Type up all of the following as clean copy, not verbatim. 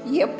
Yep.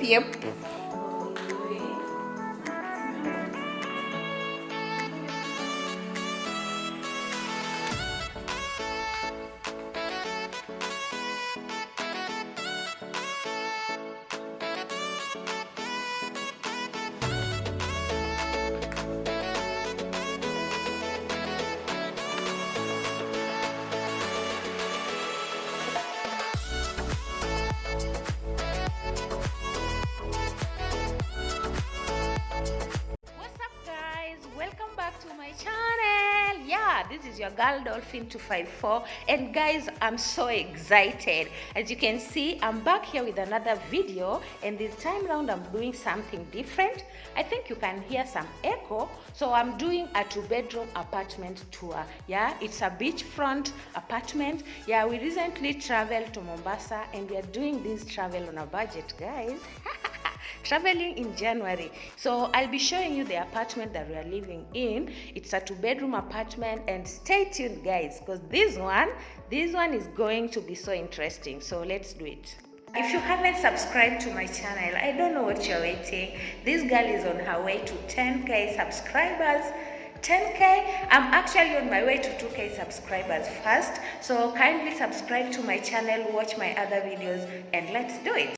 What's up, guys? Welcome back to my channel. Yeah, this is your girl Dolphine 254, and guys, I'm so excited. As you can see, I'm back here with another video, and this time round I'm doing something different. I think you can hear some echo, so I'm doing a 2-bedroom apartment tour. Yeah, it's a beachfront apartment. Yeah, we recently traveled to Mombasa, and we are doing this travel on a budget, guys. Traveling in January. So I'll be showing you the apartment that we are living in. It's a 2-bedroom apartment, and stay tuned, guys, because this one is going to be so interesting. So let's do it. If you haven't subscribed to my channel, I don't know what you're waiting. This girl is on her way to 10k subscribers. 10k. I'm actually on my way to 2k subscribers first. So kindly subscribe to my channel, watch my other videos, and let's do it.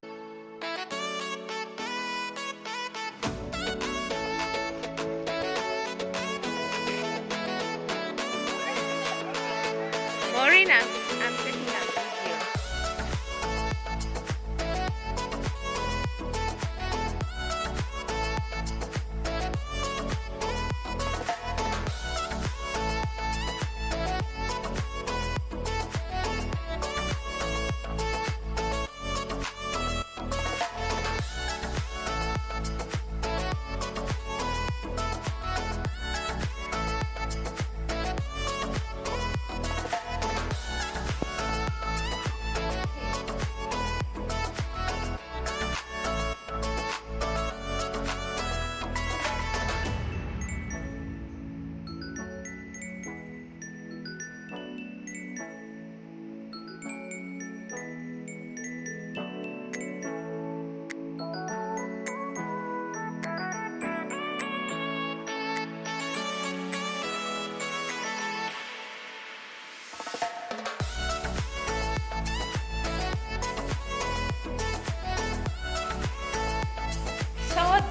Marina, I'm taking a video.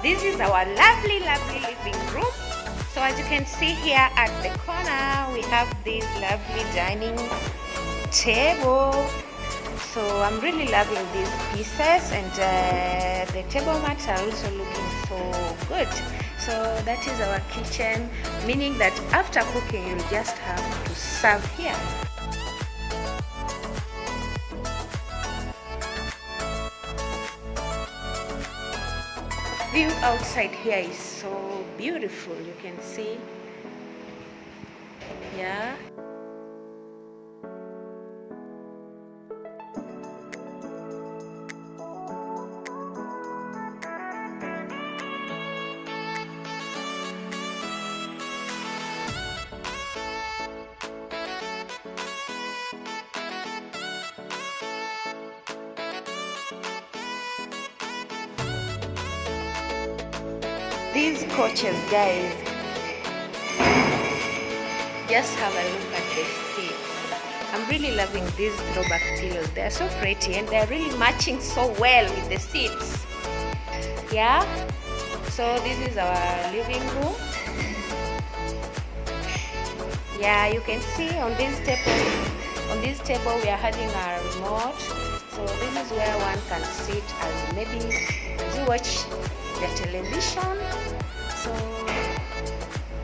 This is our lovely living room. So as you can see here at the corner, we have this lovely dining table. So I'm really loving these pieces, and the table mats are also looking so good. So that is our kitchen, meaning that after cooking you'll just have to serve here. View outside here is so beautiful, you can see. Yeah. These coaches, guys, just have a look at the seats. I'm really loving these throwback pillows. They're so pretty, and they're really matching so well with the seats. Yeah, so this is our living room. Yeah, you can see on this table we are having our remote. So this is where one can sit as maybe as you watch the television. So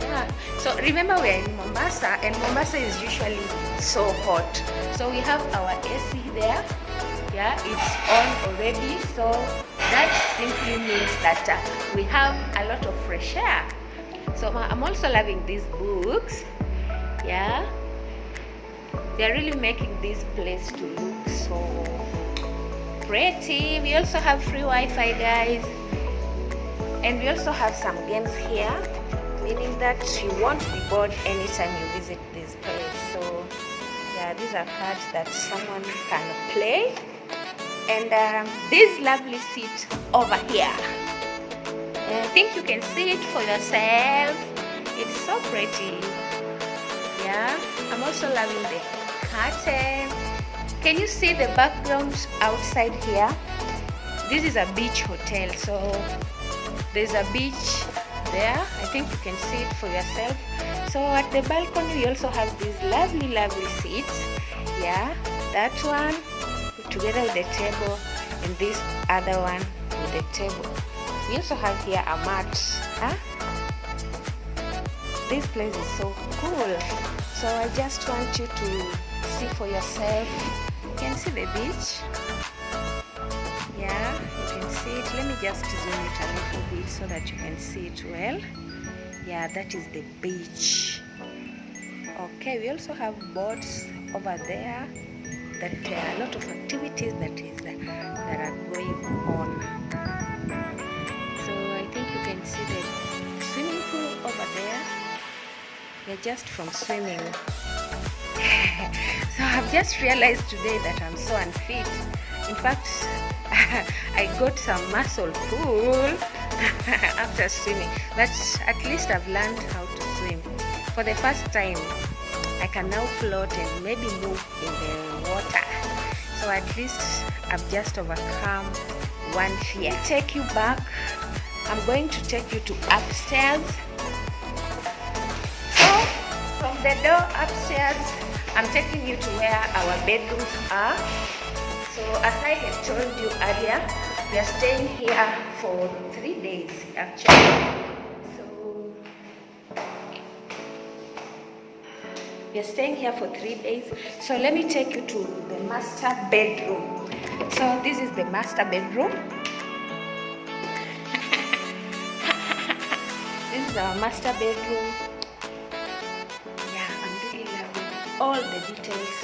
yeah, so remember we're in Mombasa, and Mombasa is usually so hot. So we have our AC there. Yeah, it's on already. So that simply means that we have a lot of fresh air. So I'm also loving these books. Yeah, they're really making this place to look so pretty. We also have free Wi-Fi, guys, and we also have some games here, meaning that you won't be bored anytime you visit this place. So yeah, these are cards that someone can play. And this lovely seat over here. I think you can see it for yourself. It's so pretty. Yeah, I'm also loving the curtain. Can you see the background outside here? This is a beach hotel, so there's a beach there. I think you can see it for yourself. So at the balcony, we also have these lovely seats. Yeah, that one together with the table, and this other one with the table. We also have here a mat. Huh? This place is so cool. So I just want you to see for yourself. You can see the beach. Yeah, you can see it. Let me just zoom it a little bit so that you can see it well. Yeah, that is the beach. Okay, we also have boats over there. That there are a lot of activities that are going on. So I think you can see the swimming pool over there. We're just from swimming. So I've just realized today that I'm so unfit. In fact, I got some muscle pull after swimming, but at least I've learned how to swim. For the first time, I can now float and maybe move in the water. So at least I've just overcome one fear. Take you back. I'm going to take you to upstairs. So from the door upstairs, I'm taking you to where our bedrooms are. So as I had told you earlier, we are staying here for 3 days actually. We are staying here for 3 days. So let me take you to the master bedroom. So this is the master bedroom. This is our master bedroom. Yeah, I'm really loving all the details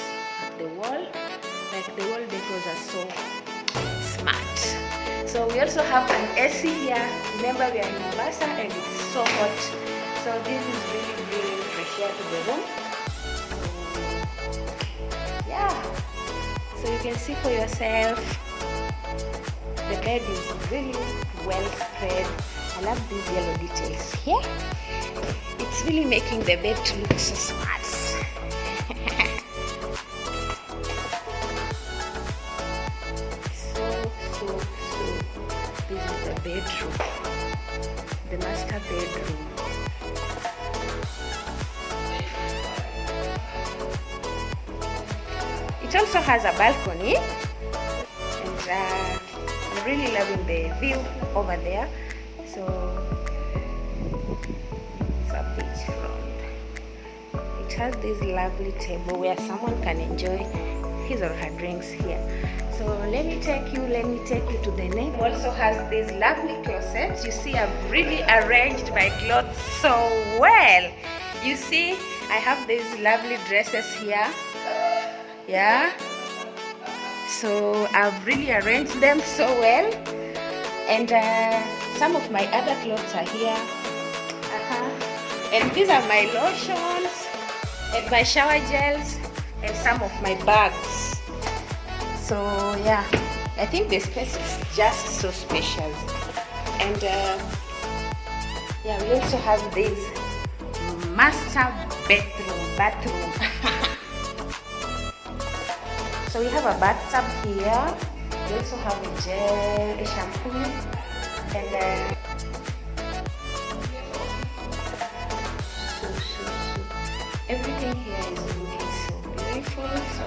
of the wall. Like the wall decors are so smart. So we also have an AC here. Remember, we are in Mombasa and it's so hot. So this is really fresh air to the room. So you can see for yourself, the bed is really well spread. I love these yellow details here. It's really making the bed to look so smart. So this is the bedroom, the master bedroom. It also has a balcony, and I'm really loving the view over there. So it's a beachfront. It has this lovely table where someone can enjoy his or her drinks here. So let me take you to the next. It also has this lovely closet. You see, I've really arranged my clothes so well. You see, I have these lovely dresses here. Yeah, so I've really arranged them so well, and some of my other clothes are here. And these are my lotions and my shower gels and some of my bags. So yeah, I think the space is just so spacious. And yeah, we also have this master bathroom. So we have a bathtub here. We also have a gel, a shampoo, and everything here is looking so beautiful. So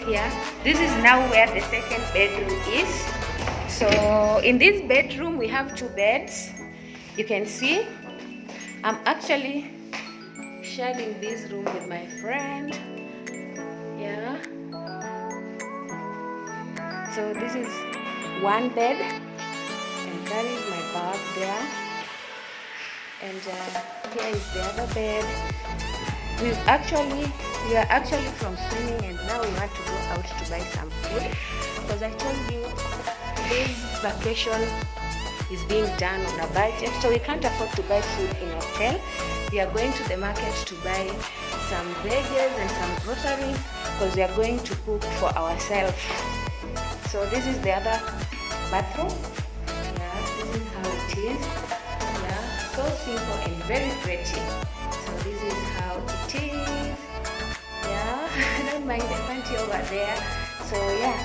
here, this is now where the second bedroom is. So in this bedroom, we have 2 beds. You can see, I'm actually sharing this room with my friend. Yeah. So this is one bed, and that is my bag there. And here is the other bed. We are actually from swimming, and now we want to go out to buy some food, because I told you this vacation is being done on a budget, so we can't afford to buy food in a hotel. We are going to the market to buy some veggies and some groceries, because we are going to cook for ourselves. So this is the other bathroom. Yeah, this is how it is. Yeah, so simple and very pretty. So this is how it is. Yeah, I don't mind the panty over there. So yeah,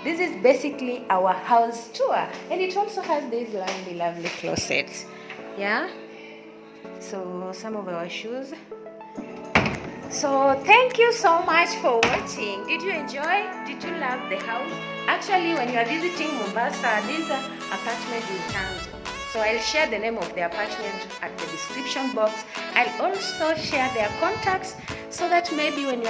this is basically our house tour, and it also has these lovely closets. Yeah, so some of our shoes. So thank you so much for watching. Did you enjoy? Did you love the house? Actually, when you are visiting Mombasa, these are apartments in town. So I'll share the name of the apartment at the description box. I'll also share their contacts so that maybe when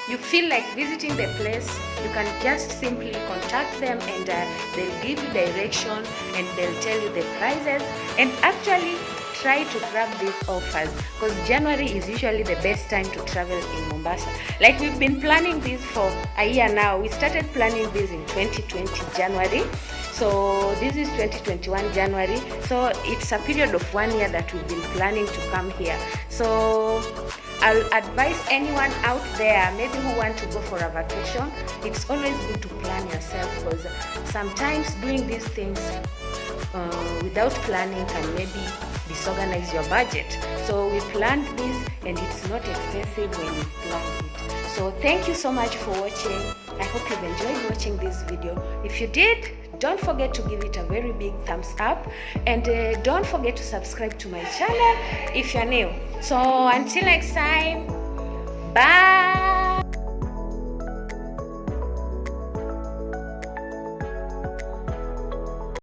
you feel like visiting the place, you can just simply contact them, and they'll give you direction, and they'll tell you the prices, and actually try to grab these offers, because January is usually the best time to travel in Mombasa. Like, we've been planning this for a year now. We started planning this in 2020 January. So this is 2021 January. So it's a period of 1 year that we've been planning to come here. So I'll advise anyone out there maybe who want to go for a vacation, it's always good to plan yourself, because sometimes doing these things without planning can maybe disorganize your budget. So we planned this, and it's not expensive when you plan it. So thank you so much for watching. I hope you've enjoyed watching this video. If you did, don't forget to give it a very big thumbs up, and don't forget to subscribe to my channel if you're new. So until next time, bye.